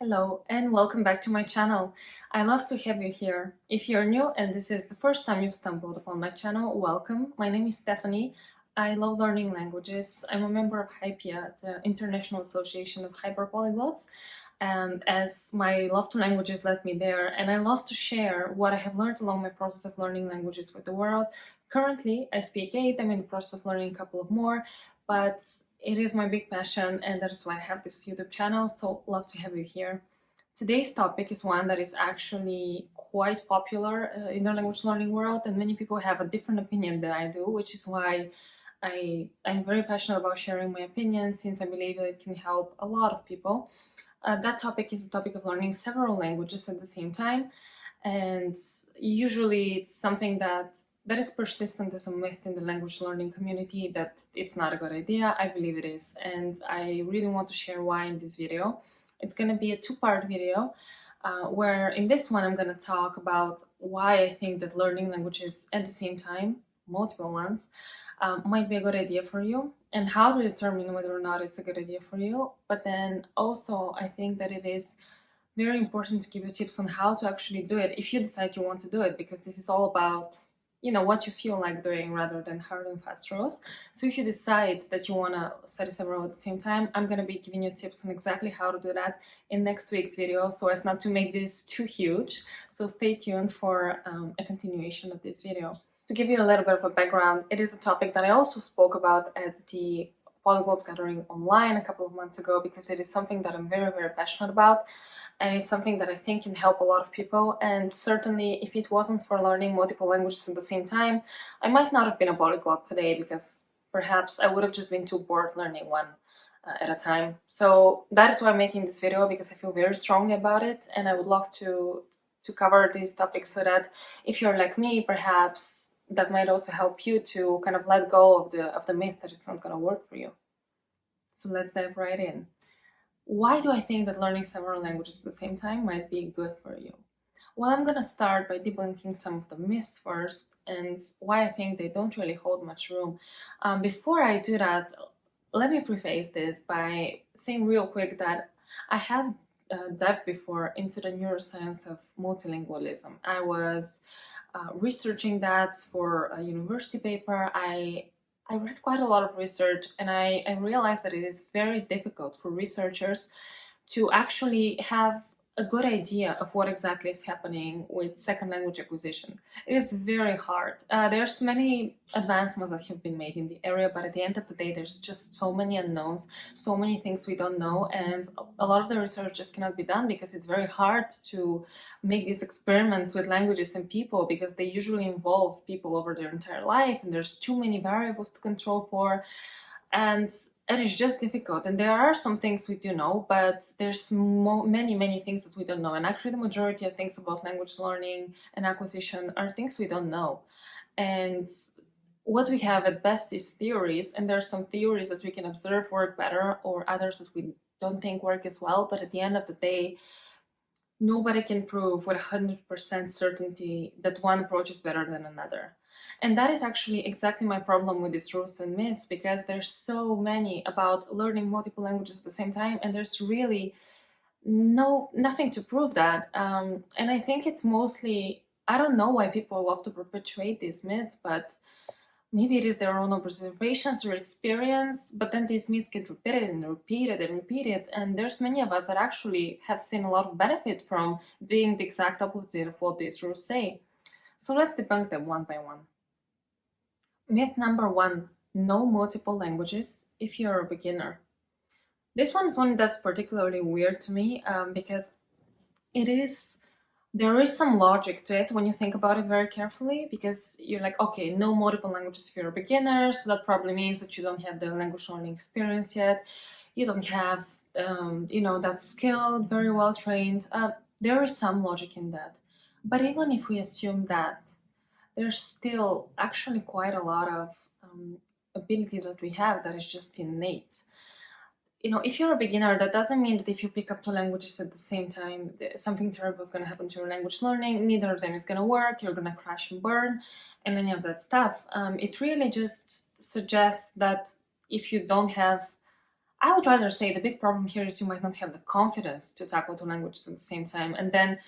Hello and welcome back to my channel. I love to have you here. If you're new and this is the first time you've stumbled upon my channel, welcome. My name is Stefani. I love learning languages. I'm a member of HYPIA, the International Association of Hyperpolyglots, and as my love to languages led me there, and I love to share what I have learned along my process of learning languages with the world. Currently, I speak 8. I'm in the process of learning a couple of more, but it is my big passion and that is why I have this YouTube channel, so love to have you here. Today's topic is one that is actually quite popular in the language learning world, and many people have a different opinion than I do, which is why I'm very passionate about sharing my opinion, since I believe that it can help a lot of people. That topic is the topic of learning several languages at the same time, and usually it's something that is persistent as a myth in the language learning community, that it's not a good idea. I believe it is, and I really want to share why in this video. It's going to be a two-part video, where in this one I'm going to talk about why I think that learning languages at the same time, multiple ones, might be a good idea for you, and how to determine whether or not it's a good idea for you. But then also I think that it is very important to give you tips on how to actually do it if you decide you want to do it, because this is all about, what you feel like doing rather than hard and fast rules. So if you decide that you want to study several at the same time, I'm going to be giving you tips on exactly how to do that in next week's video, so as not to make this too huge. So stay tuned for a continuation of this video. To give you a little bit of a background, it is a topic that I also spoke about at the Polyglot gathering online a couple of months ago, because it is something that I'm very, very passionate about. And it's something that I think can help a lot of people, and certainly if it wasn't for learning multiple languages at the same time, I might not have been a polyglot today, because perhaps I would have just been too bored learning one at a time. So that is why I'm making this video, because I feel very strongly about it, and I would love to cover these topics so that if you're like me, perhaps that might also help you to kind of let go of the myth that it's not going to work for you. So let's dive right in. Why do I think that learning several languages at the same time might be good for you? Well, I'm going to start by debunking some of the myths first, and why I think they don't really hold much room. Before I do that, let me preface this by saying real quick that I have dived before into the neuroscience of multilingualism. I was researching that for a university paper. I read quite a lot of research, and I realized that it is very difficult for researchers to actually have a good idea of what exactly is happening with second language acquisition. It is very hard. There's many advancements that have been made in the area, but at the end of the day, there's just so many unknowns, so many things we don't know, and a lot of the research just cannot be done because it's very hard to make these experiments with languages and people, because they usually involve people over their entire life, and there's too many variables to control for. And it's just difficult, and there are some things we do know, but there's many things that we don't know, and actually the majority of things about language learning and acquisition are things we don't know. And what we have at best is theories, and there are some theories that we can observe work better, or others that we don't think work as well, but at the end of the day, nobody can prove with 100% certainty that one approach is better than another. And that is actually exactly my problem with these rules and myths, because there's so many about learning multiple languages at the same time, and there's really nothing to prove that. And I think it's mostly, I don't know why people love to perpetuate these myths, but maybe it is their own observations or experience, but then these myths get repeated and repeated and repeated, and there's many of us that actually have seen a lot of benefit from doing the exact opposite of what these rules say. So let's debunk them one by one. Myth number 1, know multiple languages if you're a beginner. This one is one that's particularly weird to me, because there is some logic to it when you think about it very carefully, because you're like, okay, know multiple languages if you're a beginner, so that probably means that you don't have the language learning experience yet, you don't have, that skilled, very well trained. There is some logic in that. But even if we assume that, there's still actually quite a lot of ability that we have that is just innate. If you're a beginner, that doesn't mean that if you pick up 2 languages at the same time, something terrible is going to happen to your language learning. Neither of them is going to work, you're going to crash and burn, and any of that stuff. It really just suggests that if you don't have I would rather say the big problem here is you might not have the confidence to tackle two languages at the same time. And then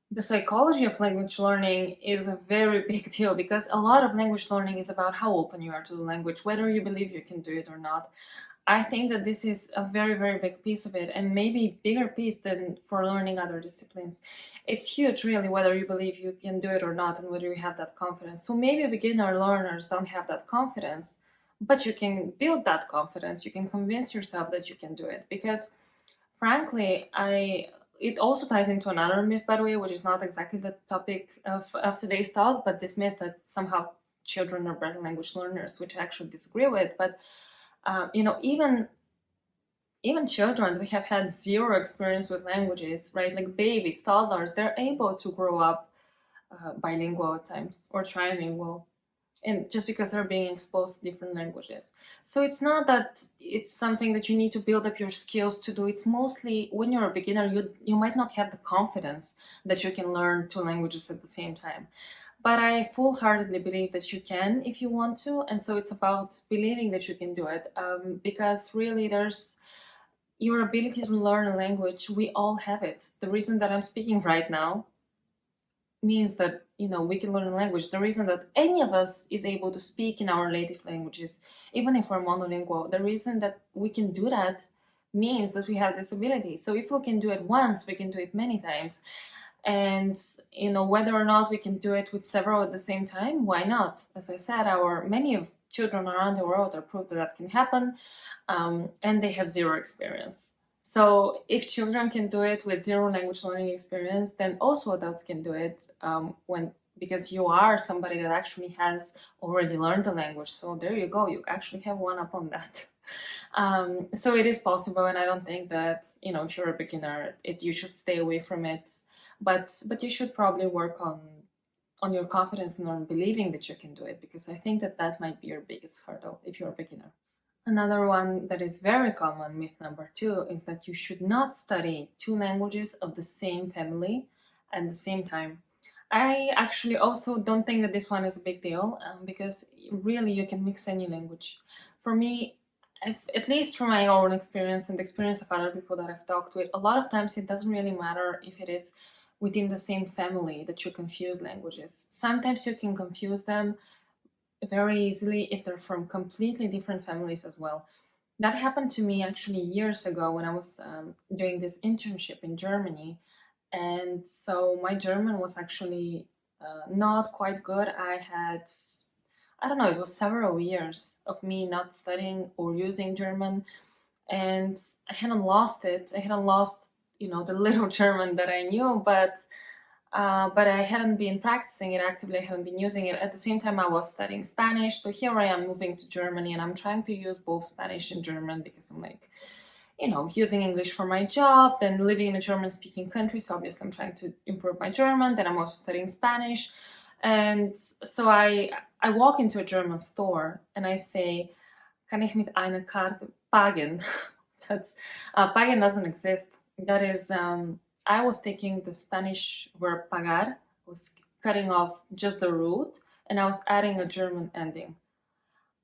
the psychology of language learning is a very big deal, because a lot of language learning is about how open you are to the language, whether you believe you can do it or not. I think that this is a very, very big piece of it, and maybe bigger piece than for learning other disciplines. It's huge, really, whether you believe you can do it or not, and whether you have that confidence. So maybe beginner learners don't have that confidence, but you can build that confidence. You can convince yourself that you can do it, because frankly, it also ties into another myth, by the way, which is not exactly the topic of today's talk, but this myth that somehow children are better language learners, which I actually disagree with. But you know, even children that have had zero experience with languages, right? Like babies, toddlers, they're able to grow up bilingual at times, or trilingual, and just because they're being exposed to different languages. So it's not that it's something that you need to build up your skills to do. It's mostly when you're a beginner, you might not have the confidence that you can learn two languages at the same time. But I full-heartedly believe that you can if you want to, and so it's about believing that you can do it, because really there's your ability to learn a language. We all have it. The reason that I'm speaking right now means that, you know, we can learn a language. The reason that any of us is able to speak in our native languages, even if we're monolingual, the reason that we can do that means that we have this ability. So if we can do it once, we can do it many times. And, you know, whether or not we can do it with several at the same time, why not? As I said, many of children around the world are proof that that can happen, and they have zero experience. So if children can do it with zero language learning experience, then also adults can do it, because you are somebody that actually has already learned the language. So there you go, you actually have one up on that. So it is possible, and I don't think that, you know, if you're a beginner, you should stay away from it. But you should probably work on your confidence and on believing that you can do it, because I think that that might be your biggest hurdle if you're a beginner. Another one that is very common, myth number 2, is that you should not study two languages of the same family at the same time. I actually also don't think that this one is a big deal, because really you can mix any language. For me, at least from my own experience and the experience of other people that I've talked with, a lot of times it doesn't really matter if it is within the same family that you confuse languages. Sometimes you can confuse them very easily if they're from completely different families as well. That happened to me actually years ago when I was doing this internship in Germany. And so my German was actually not quite good. I don't know, it was several years of me not studying or using German, and I hadn't lost it. I hadn't lost, you know, the little German that I knew, but I hadn't been practicing it actively. I hadn't been using it. At the same time, I was studying Spanish. So here I am moving to Germany, and I'm trying to use both Spanish and German, because I'm like, you know, using English for my job, then living in a German-speaking country. So obviously I'm trying to improve my German. Then I'm also studying Spanish. And so I walk into a German store and I say, kann ich mit einer Karte pagen? Pagen doesn't exist. That is, I was taking the Spanish verb pagar, was cutting off just the root, and I was adding a German ending.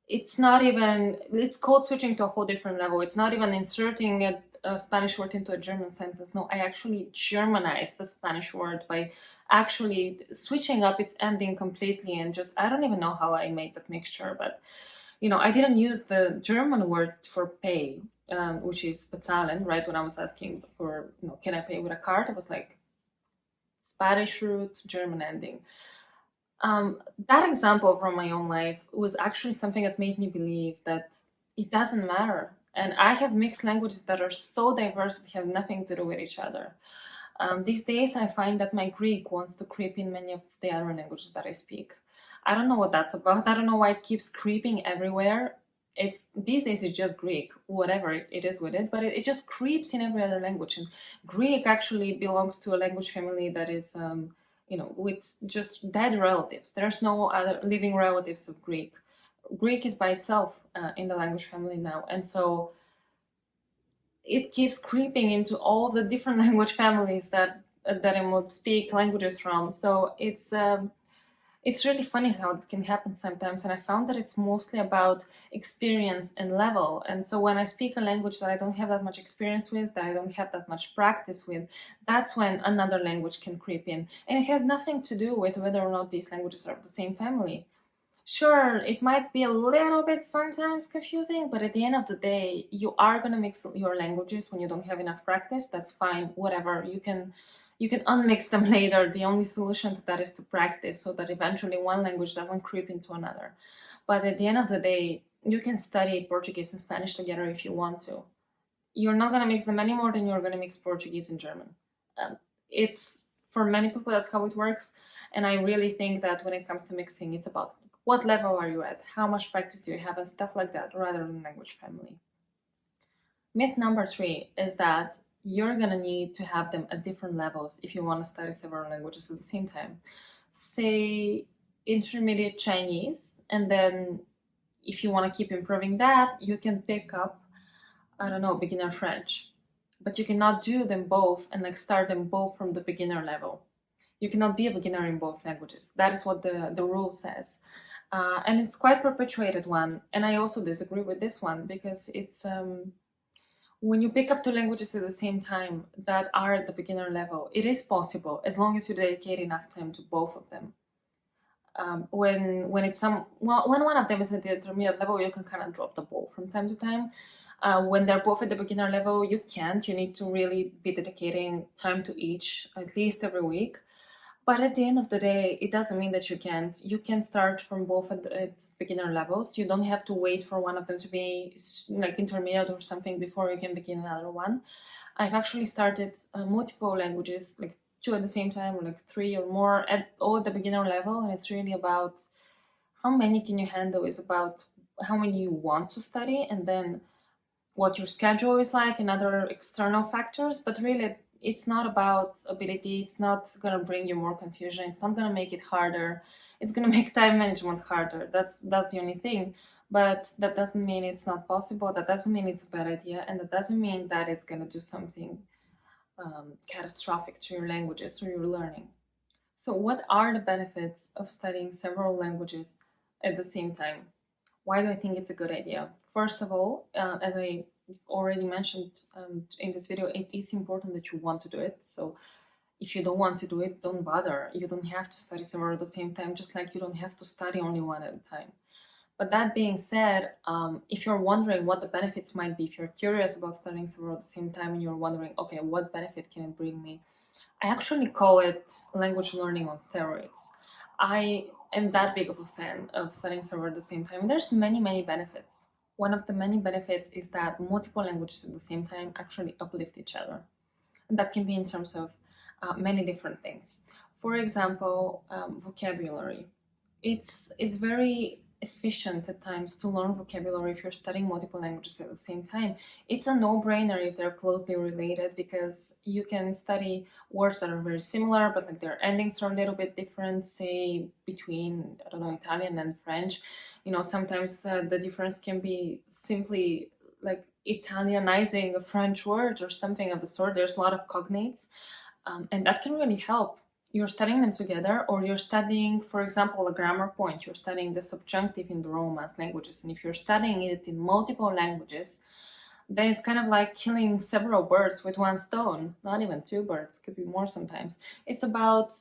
It's not even, it's code switching to a whole different level. It's not even inserting a Spanish word into a German sentence. No, I actually Germanized the Spanish word by actually switching up its ending completely, and just, I don't even know how I made that mixture, but, you know, I didn't use the German word for pay, which is bezahlen, right? When I was asking for, you know, can I pay with a card? I was like, Spanish root, German ending. That example from my own life was actually something that made me believe that it doesn't matter. And I have mixed languages that are so diverse that have nothing to do with each other. These days, I find that my Greek wants to creep in many of the other languages that I speak. I don't know what that's about. I don't know why it keeps creeping everywhere. These days it's just Greek, whatever it is with it, but it just creeps in every other language. And Greek actually belongs to a language family that is, you know, with just dead relatives. There's no other living relatives of Greek. Greek is by itself in the language family now, and so it keeps creeping into all the different language families that I would speak languages from. So It's really funny how it can happen sometimes, and I found that it's mostly about experience and level. And so when I speak a language that I don't have that much experience with, that I don't have that much practice with, that's when another language can creep in. And it has nothing to do with whether or not these languages are of the same family. Sure, it might be a little bit sometimes confusing, but at the end of the day, you are gonna mix your languages when you don't have enough practice. That's fine, whatever. You can unmix them later. The only solution to that is to practice so that eventually one language doesn't creep into another. But at the end of the day, you can study Portuguese and Spanish together if you want to. You're not gonna mix them any more than you're gonna mix Portuguese and German. It's for many people that's how it works, and I really think that when it comes to mixing, it's about what level are you at, how much practice do you have, and stuff like that, rather than language family. Myth number 3 is that you're gonna need to have them at different levels if you want to study several languages at the same time. Say intermediate Chinese, and then if you want to keep improving that, you can pick up, I don't know, beginner French. But you cannot do them both and like start them both from the beginner level. You cannot be a beginner in both languages. That is what the rule says. And it's quite perpetuated one. And I also disagree with this one because it's when you pick up 2 languages at the same time that are at the beginner level, it is possible as long as you dedicate enough time to both of them. When it's when one of them is at the intermediate level, you can kind of drop the ball from time to time. When they're both at the beginner level, you can't. You need to really be dedicating time to each, at least every week. But at the end of the day, it doesn't mean that you can't. You can start from both at beginner levels. You don't have to wait for one of them to be like intermediate or something before you can begin another one. I've actually started multiple languages, like 2 at the same time, or like 3 or more, at all at the beginner level. And it's really about how many can you handle, is about how many you want to study, and then what your schedule is like and other external factors. But really, it's not about ability. It's not going to bring you more confusion. It's not going to make it harder. It's going to make time management harder. That's the only thing. But that doesn't mean it's not possible. That doesn't mean it's a bad idea. And that doesn't mean that it's going to do something catastrophic to your languages or your learning. So what are the benefits of studying several languages at the same time? Why do I think it's a good idea? First of all, as I already mentioned in this video, it is important that you want to do it. So if you don't want to do it, don't bother. You don't have to study several at the same time, just like you don't have to study only one at a time. But that being said, if you're wondering what the benefits might be, if you're curious about studying several at the same time and you're wondering, okay, what benefit can it bring me? I actually call it language learning on steroids. I am that big of a fan of studying several at the same time, and there's many benefits. One of the many benefits is that multiple languages at the same time actually uplift each other. And that can be in terms of many different things. For example, vocabulary. It's very efficient at times to learn vocabulary if you're studying multiple languages at the same time. It's a no-brainer if they're closely related, because you can study words that are very similar, but like their endings are a little bit different, say between, I don't know, Italian and French. You know, sometimes the difference can be simply like Italianizing a French word or something of the sort. There's a lot of cognates, and that can really help. You're studying them together, or you're studying, for example, a grammar point. You're studying the subjunctive in the Romance languages, and if you're studying it in multiple languages, then it's kind of like killing several birds with one stone. Not even 2 birds, could be more sometimes. It's about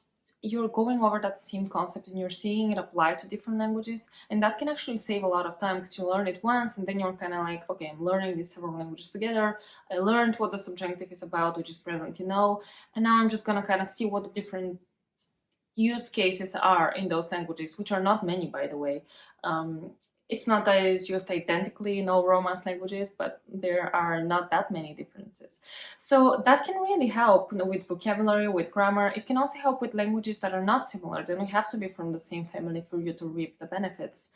you're going over that same concept and you're seeing it applied to different languages, and that can actually save a lot of time because you learn it once and then you're kind of like, okay, I'm learning these several languages together. I learned what the subjunctive is about, which is present, and now I'm just gonna kind of see what the different use cases are in those languages, which are not many, by the way. It's not that it's used identically in all Romance languages, but there are not that many differences. So that can really help with vocabulary, with grammar. It can also help with languages that are not similar. They don't have to be from the same family for you to reap the benefits.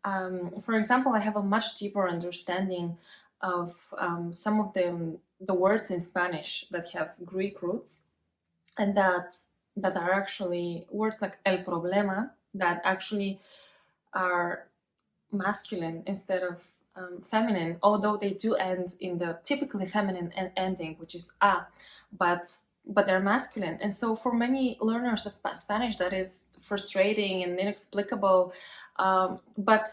For example, I have a much deeper understanding of some of the words in Spanish that have Greek roots, and that are actually words like el problema, that actually are masculine instead of feminine, although they do end in the typically feminine ending, which is a. But but they're masculine. And so for many learners of Spanish, that is frustrating and inexplicable. But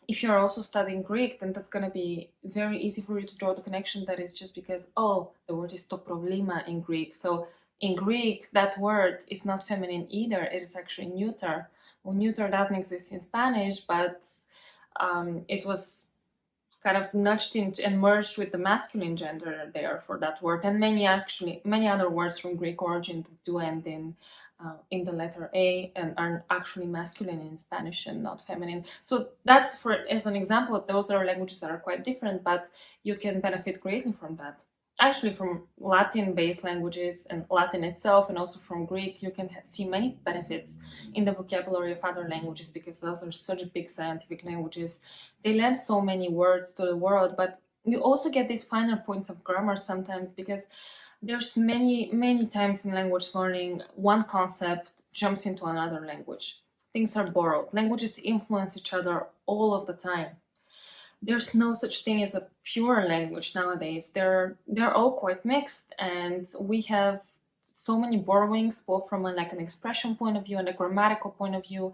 if you're also studying Greek, then that's going to be very easy for you to draw the connection that is just because, oh, the word is to problema in Greek. So in Greek, that word is not feminine either. It is actually neuter. Well, neuter doesn't exist in Spanish, but it was kind of nudged into and merged with the masculine gender there for that word, and many other words from Greek origin that do end in the letter A and are actually masculine in Spanish and not feminine. So that's, for as an example, those are languages that are quite different, but you can benefit greatly from that. Actually, from Latin-based languages and Latin itself, and also from Greek, you can see many benefits in the vocabulary of other languages, because those are such big scientific languages. They lend so many words to the world, but you also get these finer points of grammar sometimes, because there's many times in language learning, one concept jumps into another language. Things are borrowed. Languages influence each other all of the time. There's no such thing as a pure language nowadays. They're all quite mixed, and we have so many borrowings, both from an expression point of view and a grammatical point of view,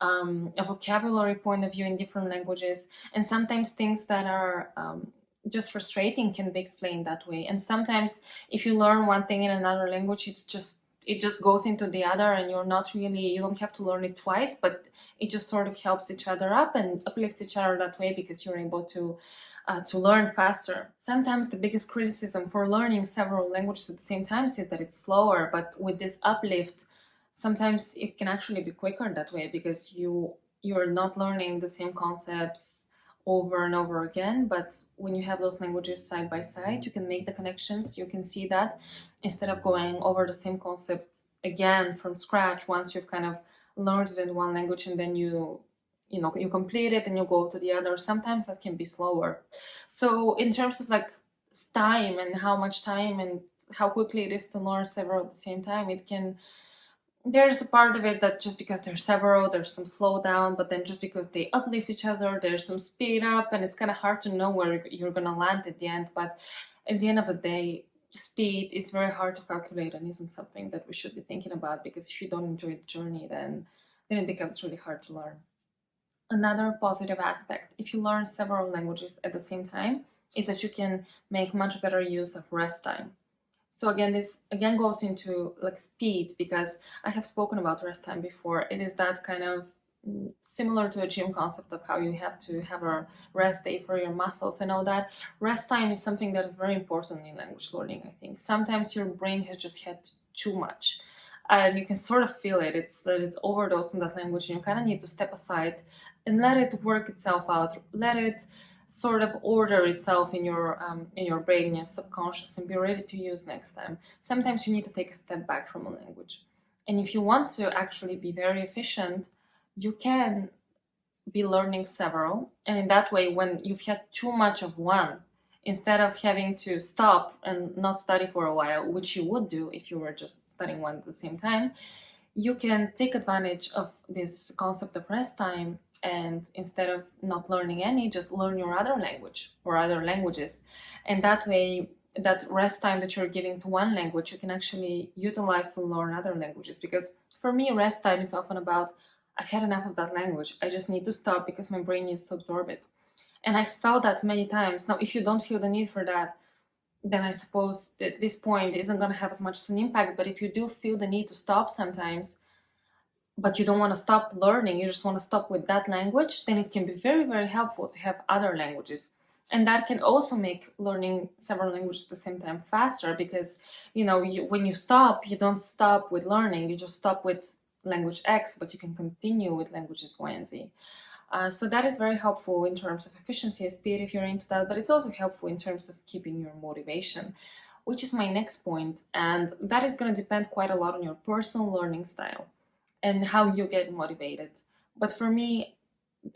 a vocabulary point of view in different languages, and sometimes things that are just frustrating can be explained that way. And sometimes if you learn one thing in another language, it just goes into the other, and you don't have to learn it twice, but it just sort of helps each other up and uplifts each other that way, because you're able to learn faster. Sometimes the biggest criticism for learning several languages at the same time is that it's slower, but with this uplift, sometimes it can actually be quicker that way, because you're not learning the same concepts over and over again. But when you have those languages side by side, you can make the connections, you can see that, instead of going over the same concept again from scratch once you've kind of learned it in one language, and then you complete it and you go to the other. Sometimes that can be slower. So in terms of like time and how much time and how quickly it is to learn several at the same time, there's a part of it that just because there's several, there's some slowdown, but then just because they uplift each other, there's some speed up, and it's kind of hard to know where you're gonna land at the end. But at the end of the day, speed is very hard to calculate and isn't something that we should be thinking about, because if you don't enjoy the journey, then it becomes really hard to learn. Another positive aspect, if you learn several languages at the same time, is that you can make much better use of rest time. So again, this again goes into like speed, because I have spoken about rest time before. It is that kind of similar to a gym concept of how you have to have a rest day for your muscles and all that. Rest time is something that is very important in language learning, I think. Sometimes your brain has just had too much, and you can sort of feel it. It's that it's overdosed in that language, and you kind of need to step aside and let it work itself out. Let it sort of order itself in your brain, in your subconscious, and be ready to use next time. Sometimes you need to take a step back from a language. And if you want to actually be very efficient, you can be learning several. And in that way, when you've had too much of one, instead of having to stop and not study for a while, which you would do if you were just studying one at the same time, you can take advantage of this concept of rest time, and instead of not learning any, just learn your other language or other languages. And that way, that rest time that you're giving to one language, you can actually utilize to learn other languages. Because for me, rest time is often about, I've had enough of that language, I just need to stop because my brain needs to absorb it. And I felt that many times. Now, if you don't feel the need for that, then I suppose that this point isn't going to have as much as an impact. But if you do feel the need to stop sometimes, but you don't want to stop learning, you just want to stop with that language, then it can be very, very helpful to have other languages. And that can also make learning several languages at the same time faster, because when you stop, you don't stop with learning, you just stop with language X, but you can continue with languages Y and Z. So that is very helpful in terms of efficiency and speed if you're into that, but it's also helpful in terms of keeping your motivation, which is my next point. And that is going to depend quite a lot on your personal learning style and how you get motivated. But for me,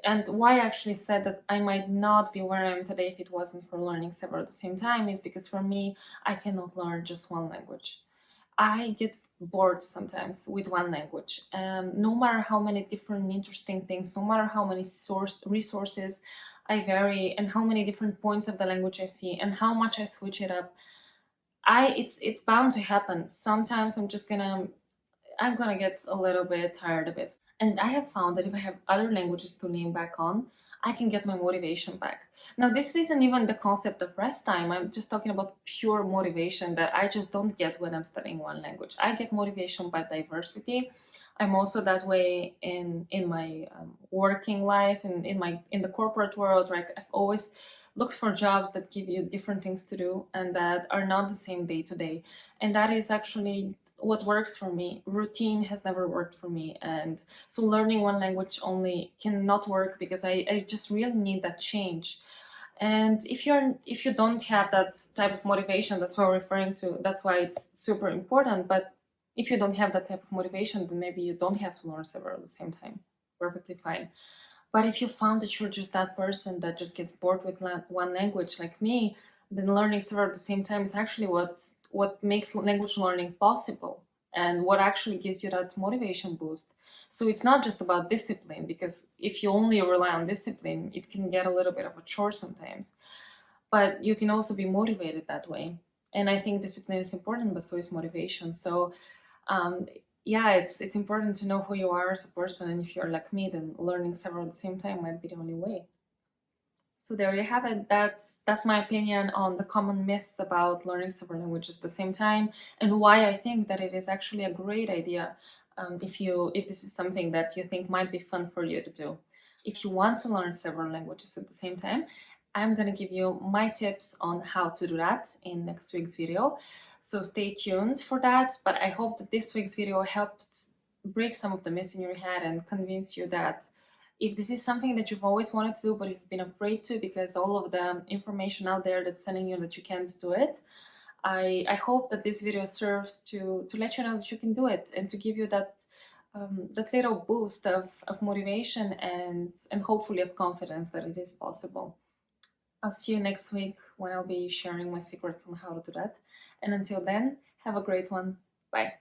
and why I actually said that I might not be where I am today if it wasn't for learning several at the same time, is because for me, I cannot learn just one language. I get bored sometimes with one language. No matter how many different interesting things, no matter how many resources I vary, and how many different points of the language I see, and how much I switch it up, it's bound to happen. Sometimes I'm gonna get a little bit tired of it. And I have found that if I have other languages to lean back on, I can get my motivation back. Now, this isn't even the concept of rest time. I'm just talking about pure motivation that I just don't get when I'm studying one language. I get motivation by diversity. I'm also that way in my working life and in the corporate world. Right, I've always looked for jobs that give you different things to do and that are not the same day to day. And that is actually what works for me. Routine has never worked for me, and so learning one language only cannot work because I just really need that change. And if you don't have that type of motivation, that's what we're referring to, that's why it's super important. But if you don't have that type of motivation, then maybe you don't have to learn several at the same time. Perfectly fine. But if you found that you're just that person that just gets bored with one language like me, then learning several at the same time is actually what makes language learning possible and what actually gives you that motivation boost. So it's not just about discipline, because if you only rely on discipline, it can get a little bit of a chore sometimes. But you can also be motivated that way. And I think discipline is important, but so is motivation. So um, yeah, it's important to know who you are as a person, and if you're like me, then learning several at the same time might be the only way. So there you have it. That's my opinion on the common myths about learning several languages at the same time, and why I think that it is actually a great idea if this is something that you think might be fun for you to do. If you want to learn several languages at the same time, I'm gonna give you my tips on how to do that in next week's video. So stay tuned for that. But I hope that this week's video helped break some of the myths in your head and convince you that if this is something that you've always wanted to do, but you've been afraid to because all of the information out there that's telling you that you can't do it, I hope that this video serves to let you know that you can do it and to give you that little boost of motivation and hopefully of confidence that it is possible. I'll see you next week when I'll be sharing my secrets on how to do that. And until then, have a great one. Bye.